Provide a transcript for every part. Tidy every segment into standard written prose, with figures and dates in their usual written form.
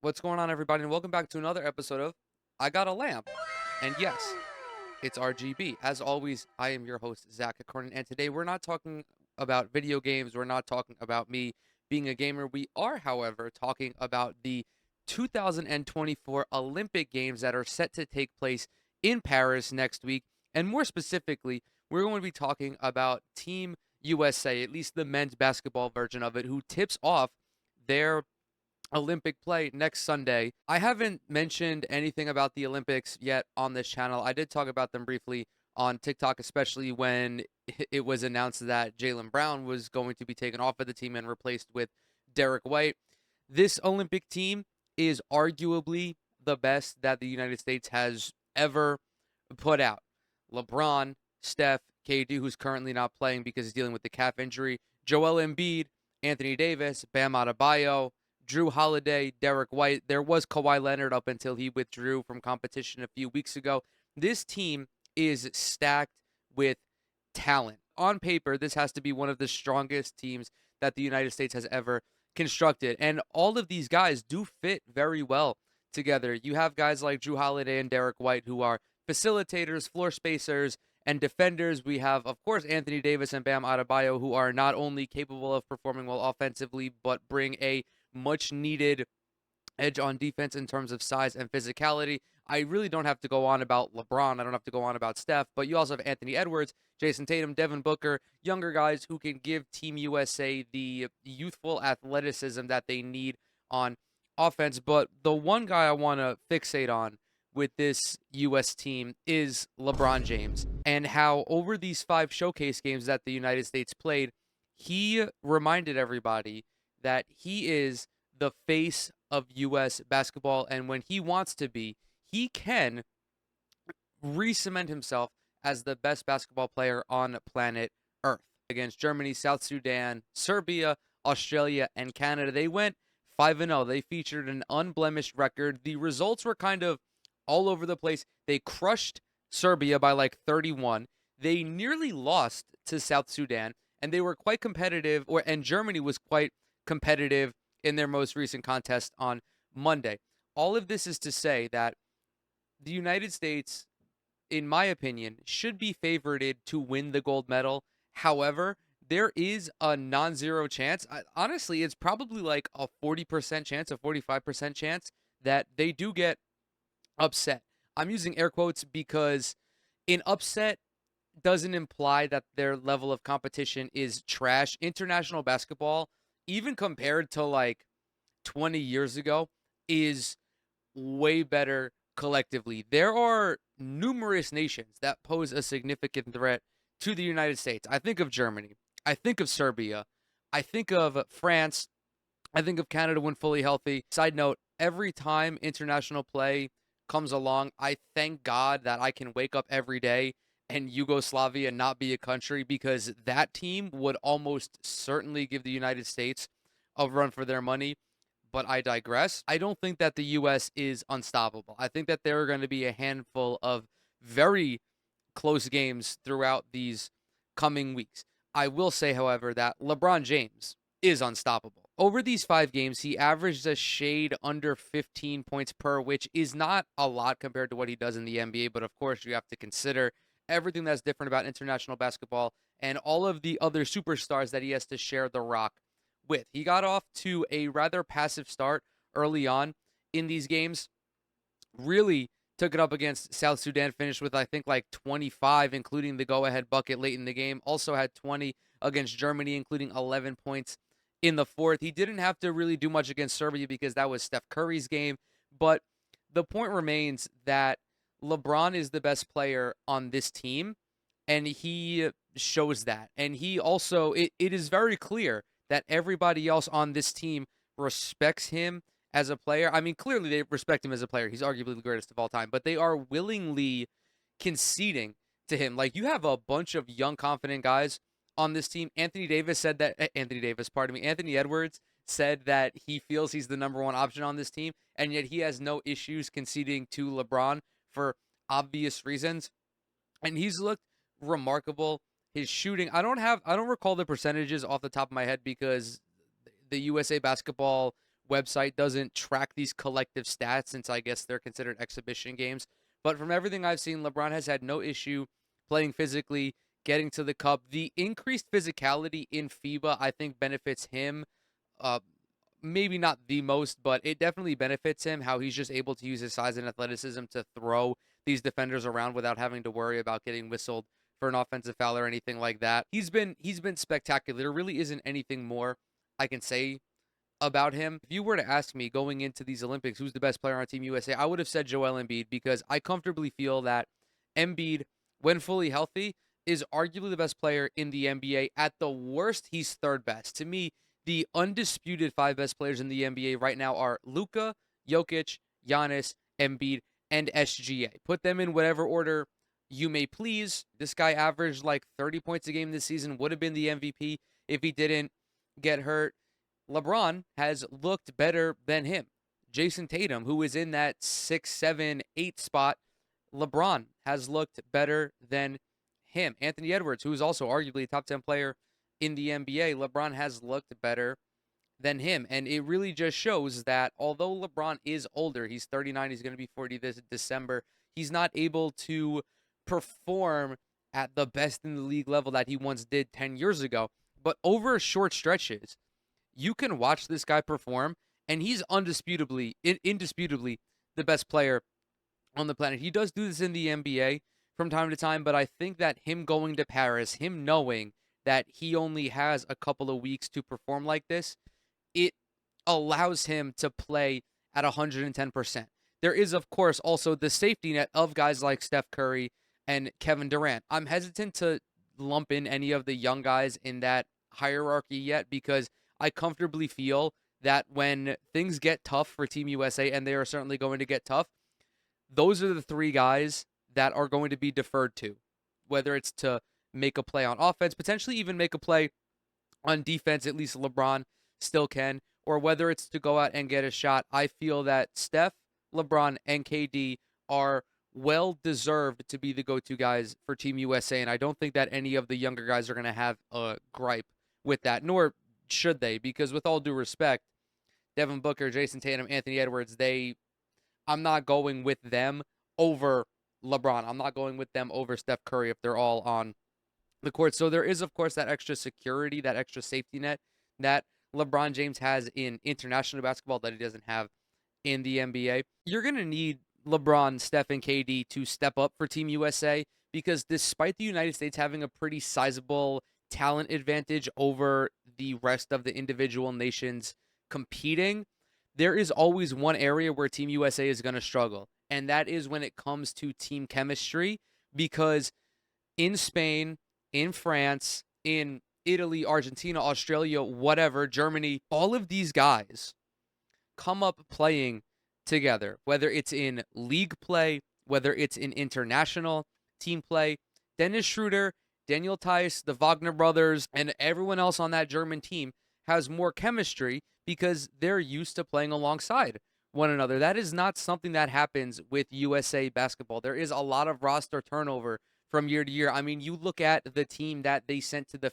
What's going on, everybody, and welcome back to another episode of I Got a Lamp. And yes, it's RGB. As always, I am your host, Zach Cornin, and today we're not talking about video games. We're not talking about me being a gamer. We are, however, talking about the 2024 Olympic Games that are set to take place in Paris next week. And more specifically, we're going to be talking about Team USA, at least the men's basketball version of it, who tips off their Olympic play next Sunday. I haven't mentioned anything about the Olympics yet on this channel. I did talk about them briefly on TikTok, especially when it was announced that Jaylen Brown was going to be taken off of the team and replaced with Derek White. This Olympic team is arguably the best that the United States has ever put out. LeBron, Steph, KD, who's currently not playing because he's dealing with the calf injury, Joel Embiid, Anthony Davis, Bam Adebayo, Drew Holiday, Derek White. There was Kawhi Leonard up until he withdrew from competition a few weeks ago. This team is stacked with talent. On paper, this has to be one of the strongest teams that the United States has ever constructed. And all of these guys do fit very well together. You have guys like Drew Holiday and Derek White who are facilitators, floor spacers, and defenders. We have, of course, Anthony Davis and Bam Adebayo, who are not only capable of performing well offensively, but bring a much needed edge on defense in terms of size and physicality. I really don't have to go on about LeBron. I don't have to go on about Steph, but you also have Anthony Edwards, Jason Tatum, Devin Booker, younger guys who can give Team USA the youthful athleticism that they need on offense. But the one guy I want to fixate on with this U.S. team is LeBron James, and how over these 5 showcase games that the United States played, he reminded everybody that he is the face of U.S. basketball, and when he wants to be, he can re-cement himself as the best basketball player on planet Earth. Against Germany, South Sudan, Serbia, Australia, and Canada, they went 5-0. They featured an unblemished record. The results were kind of all over the place. They crushed Serbia by like 31. They nearly lost to South Sudan, and they were quite competitive, and Germany was quite competitive in their most recent contest on Monday. All of this is to say that the United States, in my opinion, should be favored to win the gold medal. However, there is a non-zero chance. Honestly, it's probably like a 40% chance, a 45% chance that they do get upset. I'm using air quotes because an upset doesn't imply that their level of competition is trash. International basketball, even compared to like 20 years ago, is way better collectively. There are numerous nations that pose a significant threat to the United States. I think of Germany. I think of Serbia. I think of France. I think of Canada when fully healthy. Side note, every time international play comes along, I thank God that I can wake up every day and Yugoslavia not be a country, because that team would almost certainly give the United States a run for their money. But I digress. I don't think that the U.S. is unstoppable. I think that there are going to be a handful of very close games throughout these coming weeks. I will say, however, that LeBron James is unstoppable. Over these 5 games, he averaged a shade under 15 points per, which is not a lot compared to what he does in the NBA. But of course, you have to consider everything that's different about international basketball and all of the other superstars that he has to share the rock with. He got off to a rather passive start early on in these games. Really took it up against South Sudan, finished with I think like 25, including the go-ahead bucket late in the game. Also had 20 against Germany, including 11 points in the fourth. He didn't have to really do much against Serbia because that was Steph Curry's game. But the point remains that LeBron is the best player on this team, and he shows that. And he also, it is very clear that everybody else on this team respects him as a player. I mean, clearly they respect him as a player. He's arguably the greatest of all time, but they are willingly conceding to him. Like, you have a bunch of young, confident guys on this team. Anthony Edwards said that he feels he's the number 1 option on this team, and yet he has no issues conceding to LeBron for obvious reasons. And he's looked remarkable. His shooting, I don't recall the percentages off the top of my head because the USA basketball website doesn't track these collective stats since I guess they're considered exhibition games. But from everything I've seen, LeBron has had no issue playing physically, getting to the cup. The increased physicality in FIBA, I think, benefits him. Uh, Maybe not the most, but it definitely benefits him how he's just able to use his size and athleticism to throw these defenders around without having to worry about getting whistled for an offensive foul or anything like that. He's been spectacular. There really isn't anything more I can say about him. If you were to ask me going into these Olympics who's the best player on Team USA, I would have said Joel Embiid because I comfortably feel that Embiid, when fully healthy, is arguably the best player in the NBA. At the worst, he's third best. To me, the undisputed five best players in the NBA right now are Luka, Jokic, Giannis, Embiid, and SGA. Put them in whatever order you may please. This guy averaged like 30 points a game this season, would have been the MVP if he didn't get hurt. LeBron has looked better than him. Jason Tatum, who is in that 6, 7, 8 spot, LeBron has looked better than him. Anthony Edwards, who is also arguably a top 10 player in the NBA, LeBron has looked better than him. And it really just shows that although LeBron is older, he's 39, he's going to be 40 this December, he's not able to perform at the best in the league level that he once did 10 years ago. But over short stretches, you can watch this guy perform, and he's indisputably the best player on the planet. He does do this in the NBA from time to time, but I think that him going to Paris, him knowing that he only has a couple of weeks to perform like this, it allows him to play at 110%. There is, of course, also the safety net of guys like Steph Curry and Kevin Durant. I'm hesitant to lump in any of the young guys in that hierarchy yet because I comfortably feel that when things get tough for Team USA, and they are certainly going to get tough, those are the three guys that are going to be deferred to, whether it's to make a play on offense, potentially even make a play on defense, at least LeBron still can, or whether it's to go out and get a shot. I feel that Steph, LeBron, and KD are well deserved to be the go-to guys for Team USA, and I don't think that any of the younger guys are going to have a gripe with that, nor should they, because with all due respect, Devin Booker, Jason Tatum, Anthony Edwards, I'm not going with them over LeBron. I'm not going with them over Steph Curry if they're all on the court. So there is, of course, that extra security, that extra safety net that LeBron James has in international basketball that he doesn't have in the NBA. You're going to need LeBron, Steph, and KD to step up for Team USA because despite the United States having a pretty sizable talent advantage over the rest of the individual nations competing, there is always one area where Team USA is going to struggle, and that is when it comes to team chemistry because in Spain, in France, in Italy, Argentina, Australia, whatever, Germany, all of these guys come up playing together, whether it's in league play, whether it's in international team play. Dennis Schroeder, Daniel Tice, the Wagner brothers, and everyone else on that German team has more chemistry because they're used to playing alongside one another. That is not something that happens with USA basketball. There is a lot of roster turnover from year to year. I mean, you look at the team that they sent to the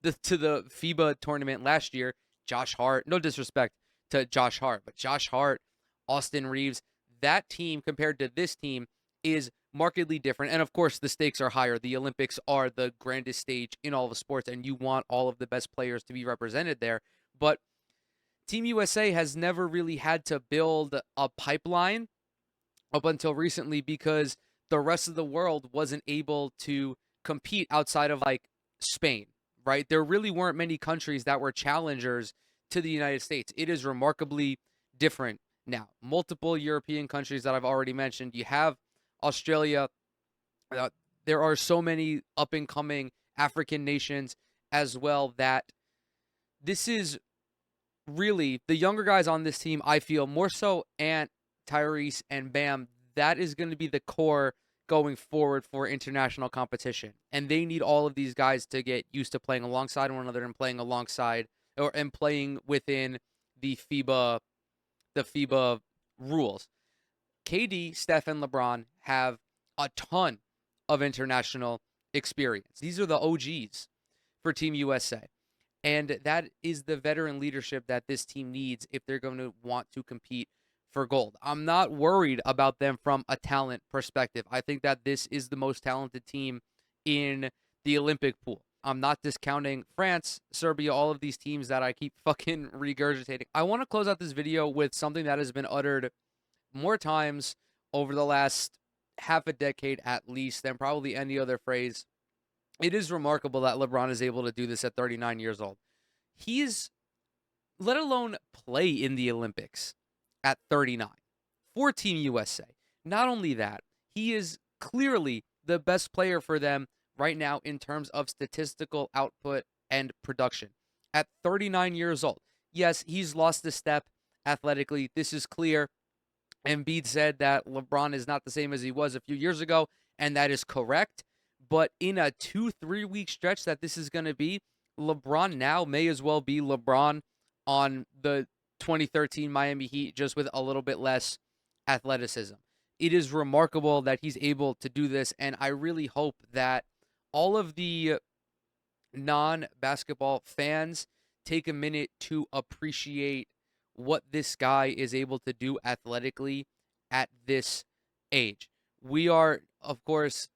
FIBA tournament last year, Josh Hart. No disrespect to Josh Hart, but Josh Hart, Austin Reeves, that team compared to this team is markedly different. And of course, the stakes are higher. The Olympics are the grandest stage in all the sports, and you want all of the best players to be represented there. But Team USA has never really had to build a pipeline up until recently because the rest of the world wasn't able to compete outside of like Spain, right? There really weren't many countries that were challengers to the United States. It is remarkably different now. Multiple European countries that I've already mentioned. You have Australia. There are so many up and coming African nations as well that this is really the younger guys on this team. I feel more so Ant, Tyrese, and Bam. That is going to be the core going forward for international competition. And they need all of these guys to get used to playing alongside one another and playing alongside and playing within the FIBA rules. KD, Steph, and LeBron have a ton of international experience. These are the OGs for Team USA. And that is the veteran leadership that this team needs if they're going to want to compete for gold. I'm not worried about them from a talent perspective. I think that this is the most talented team in the Olympic pool. I'm not discounting France, Serbia, all of these teams that I keep fucking regurgitating. I want to close out this video with something that has been uttered more times over the last half a decade at least than probably any other phrase. It is remarkable that LeBron is able to do this at 39 years old. He's, let alone play in the Olympics at 39 for Team USA. Not only that, he is clearly the best player for them right now in terms of statistical output and production at 39 years old. Yes, he's lost a step athletically. This is clear. Embiid said that LeBron is not the same as he was a few years ago, and that is correct. But in a 2-3 week stretch that this is going to be, LeBron now may as well be LeBron on the 2013 Miami Heat, just with a little bit less athleticism. It is remarkable that he's able to do this, and I really hope that all of the non-basketball fans take a minute to appreciate what this guy is able to do athletically at this age. We are, of course,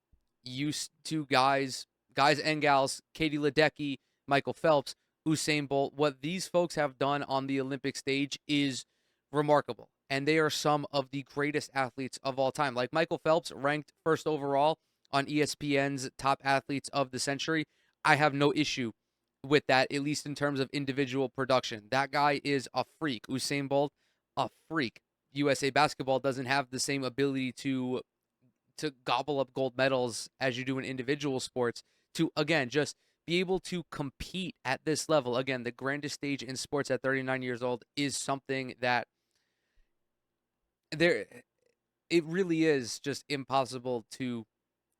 used to guys and gals, Katie Ledecky, Michael Phelps, Usain Bolt. What these folks have done on the Olympic stage is remarkable. And they are some of the greatest athletes of all time. Like Michael Phelps, ranked first overall on ESPN's top athletes of the century. I have no issue with that, at least in terms of individual production. That guy is a freak. Usain Bolt, a freak. USA basketball doesn't have the same ability to gobble up gold medals as you do in individual sports, to again just be able to compete at this level. Again, the grandest stage in sports at 39 years old is something that there it really is just impossible to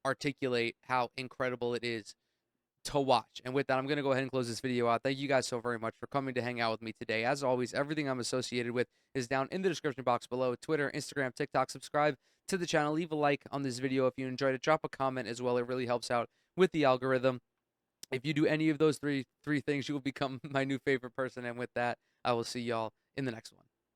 articulate how incredible it is to watch. And with that, I'm going to go ahead and close this video out. Thank you guys so very much for coming to hang out with me today. As always, everything I'm associated with is down in the description box below. Twitter, Instagram, TikTok. Subscribe to the channel. Leave a like on this video if you enjoyed it. Drop a comment as well. It really helps out with the algorithm. If you do any of those three things, you will become my new favorite person. And with that, I will see y'all in the next one.